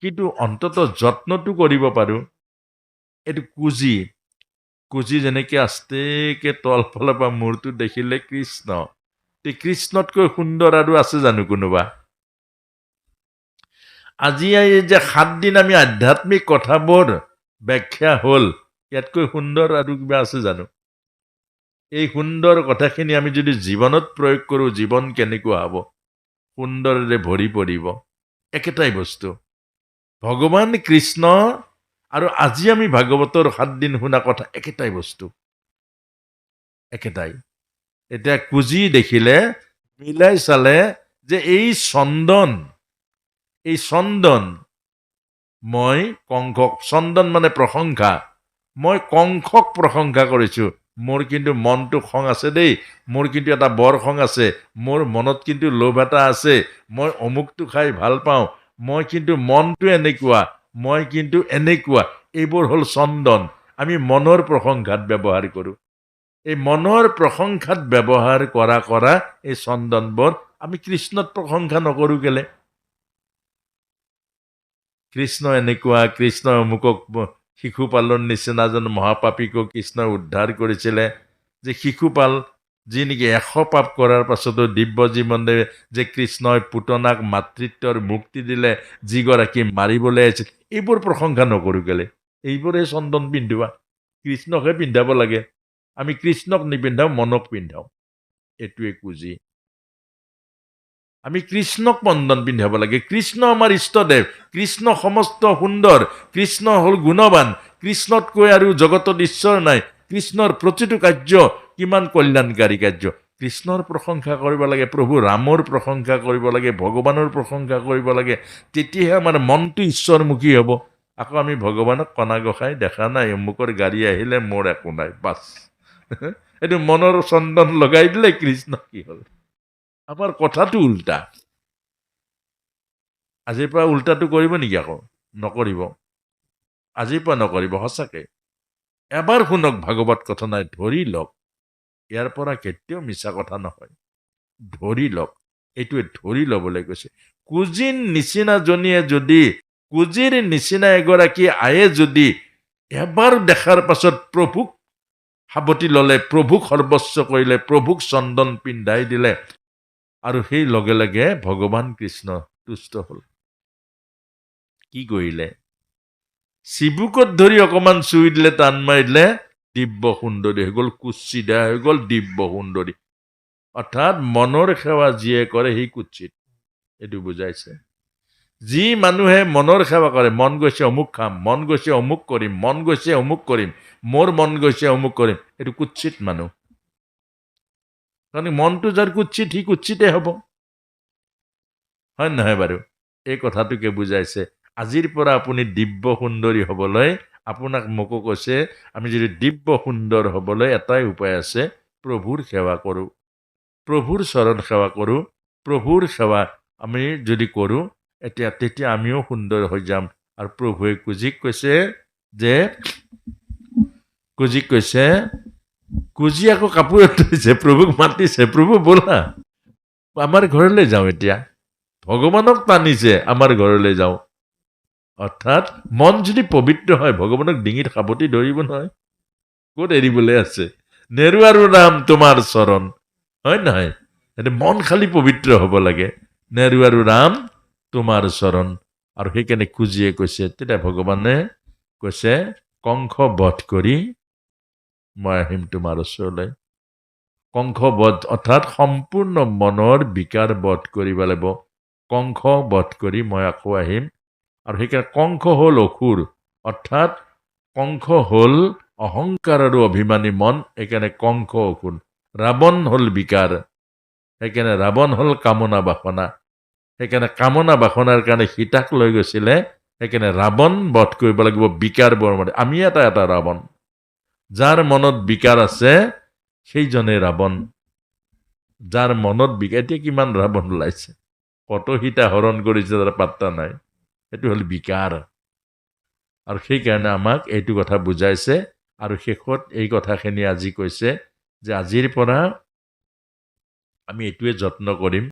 কিন্তু অন্তত যত্নটো কৰিব পাৰো। এইটো কুজি যেনেকে আস্তেকে তল ফালৰ পৰা মূৰটো দেখিলে কৃষ্ণ। কৃষ্ণতকৈ সুন্দৰ আৰু আছে জানো কোনোবা? আজি এই যে 7 দিন আমি আধ্যাত্মিক কথাবোৰ ব্যাখ্যা হ'ল, ইয়াতকৈ সুন্দৰ আৰু কিবা আছে জানো? এই সুন্দৰ কথাখিনি আমি যদি জীৱনত প্ৰয়োগ কৰোঁ, জীৱন কেনেকুৱা হ'ব? সুন্দৰেৰে ভৰি পৰিব। একেটাই বস্তু, ভগৱান কৃষ্ণ আৰু আজি আমি ভাগৱতৰ 7 দিন শুনা কথা একেটাই বস্তু, একেটাই। এতিয়া কুজি দেখিলে, মিলাই চালে যে এই চন্দন মই কংসক, চন্দন মানে প্ৰশংসা, মই কংসক প্ৰশংসা কৰিছো। মোৰ কিন্তু মনটো খং আছে দেই, মোৰ কিন্তু এটা বৰ খং আছে, মোৰ মনত কিন্তু লোভ এটা আছে, মই অমুকটো খাই ভাল পাওঁ, মই কিন্তু মনটো এনেকুৱা, মই কিন্তু এনেকুৱা। এইবোৰ হ'ল চন্দন, আমি মনৰ প্ৰশংসাত ব্যৱহাৰ কৰো। এই মনৰ প্ৰশংসাত ব্যৱহাৰ কৰা এই চন্দনবোৰ আমি কৃষ্ণত প্ৰশংসা নকৰো কেলে? কৃষ্ণ এনেকুৱা, কৃষ্ণ অমুকক শিশুপালৰ নিচিনা যেন মহাপাপীকো কৃষ্ণই উদ্ধাৰ কৰিছিলে। যে শিশুপাল যি নেকি 100 পাপ কৰাৰ পাছতো দিব্য জীৱনে যে কৃষ্ণই পুতনাক মাতৃত্বৰ মুক্তি দিলে, যিগৰাকী মাৰিবলৈ আহিছিল, এইবোৰ প্ৰশংসা নকৰো কেলে? এইবোৰে চন্দন পিন্ধোৱা, কৃষ্ণকহে পিন্ধাব লাগে। আমি কৃষ্ণক নিপিন্ধাও, মনক পিন্ধাও। এইটোৱে কুজি। আমি কৃষ্ণক বন্ধন পিন্ধাব লাগে। কৃষ্ণ আমাৰ ইষ্টদেৱ, কৃষ্ণ সমস্ত সুন্দৰ, কৃষ্ণ হ'ল গুণৱান, কৃষ্ণতকৈ আৰু জগতত ঈশ্বৰ নাই। কৃষ্ণৰ প্ৰতিটো কাৰ্য কিমান কল্যাণকাৰী কাৰ্য। কৃষ্ণৰ প্ৰশংসা কৰিব লাগে, প্ৰভু ৰামৰ প্ৰশংসা কৰিব লাগে, ভগৱানৰ প্ৰশংসা কৰিব লাগে। তেতিয়াহে আমাৰ মনটো ঈশ্বৰমুখী হ'ব। আকৌ আমি ভগৱানক কণা গসাই দেখা নাই, অমুকৰ গাড়ী আহিলে মোৰ একো নাই, বাছ। এইটো মনৰ চন্দন লগাই দিলে কৃষ্ণ কি হ'ল? আমাৰ কথাটো উল্টা। আজিৰ পৰা উল্টাটো কৰিব নেকি? আকৌ নকৰিব, আজিৰ পৰা নকৰিব, সঁচাকে। এবাৰ শুনক ভাগৱত কথা, নাই ধৰি লওক, ইয়াৰ পৰা কেতিয়াও মিছা কথা নহয়। ধৰি লওক, এইটোৱে ধৰি ল'বলৈ কৈছে। কুজিৰ নিচিনাজনীয়ে যদি, কুজিৰ নিচিনা এগৰাকী আয়ে যদি এবাৰ দেখাৰ পাছত প্ৰভুক সাৱটি ললে, প্ৰভুক সৰ্বস্ব কৰিলে, প্ৰভুক চন্দন পিন্ধাই দিলে, আৰু সেই লগে লগে ভগৱান কৃষ্ণ তুষ্ট হ'ল। কি কৰিলে? চিবুকত ধৰি অকণমান চুই দিলে টান মাৰি দিলে দিব্য সুন্দৰী হৈ গ'ল, কুৎসিতা হৈ গ'ল দিব্য সুন্দৰী। অৰ্থাৎ মনৰ সেৱা যিয়ে কৰে সি কুৎসিত, এইটো বুজাইছে। যি মানুহে মনৰ সেৱা কৰে, মন গৈছে অমুক খাম, মন গৈছে অমুক কৰিম, মন গৈছে অমুক কৰিম, মোৰ মন গৈছে অমুক কৰিম, এইটো কুৎসিত মানুহ। কাৰণ মনটো যাৰ কুৎসিত সি কুৎসিতে হ'ব, হয় নহয় বাৰু? এই কথাটোকে বুজাইছে। আজিৰ পৰা আপুনি দিব্য সুন্দৰী হ'বলৈ, আপোনাক মোকো কৈছে, আমি যদি দিব্য সুন্দৰ হ'বলৈ এটাই উপায় আছে, প্ৰভুৰ সেৱা কৰোঁ, প্ৰভুৰ চৰণ সেৱা কৰোঁ। প্ৰভুৰ সেৱা আমি যদি কৰোঁ তেতিয়া আমিও সুন্দৰ হৈ যাম। আৰু প্ৰভুৱে কুজিক কৈছে যে, কুজি আকৌ কাপোৰ ধৰিছে, প্ৰভুক মাতিছে, প্ৰভু ব'লা আমাৰ ঘৰলৈ যাওঁ। এতিয়া ভগৱানক টানিছে, আমাৰ ঘৰলৈ যাওঁ। অৰ্থাৎ মন যদি পবিত্ৰ হয়, ভগৱানক ডিঙিত সাৱটি ধৰিব নহয়, ক'ত এৰিবলৈ আছে? নেৰু আৰু ৰাম তোমাৰ চৰণ, হয় নহয়? মন খালি পবিত্ৰ হ'ব লাগে, নেৰু আৰু ৰাম তোমাৰ চৰণ। আৰু সেইকাৰণে কুজিয়ে কৈছে, তেতিয়া ভগৱানে কৈছে, কংস বধ কৰি মই আহিম তোমাৰ ওচৰলৈ। কংস বধ অৰ্থাৎ সম্পূৰ্ণ মনৰ বিকাৰ বধ কৰিব লাগিব। কংস বধ কৰি মই আকৌ আহিম। আৰু সেইকাৰণে কংস হ'ল অসুৰ, অৰ্থাৎ কংস হ'ল অহংকাৰ আৰু অভিমানী মন, সেইকাৰণে কংস অসুৰ। ৰাৱণ হ'ল বিকাৰ, সেইকাৰণে ৰাৱণ হ'ল কামনা বাসনা। সেইকাৰণে কামনা বাসনাৰ কাৰণে সীতাক লৈ গৈছিলে, সেইকাৰণে ৰাৱণ বধ কৰিব লাগিব বিকাৰ বৰ্মনে। আমি এটা ৰাৱণ, যাৰ মনত বিকাৰ আছে সেইজনে ৰাৱণ। যাৰ মনত বিকাৰ, এতিয়া কিমান ৰাৱণ ওলাইছে, কত সীতা হৰণ কৰিছে তাৰ পাত্তা নাই, সেইটো হ'ল বিকাৰ। আৰু সেইকাৰণে আমাক এইটো কথা বুজাইছে। আৰু শেষত এই কথাখিনি আজি কৈছে যে আজিৰ পৰা আমি এইটোৱে যত্ন কৰিম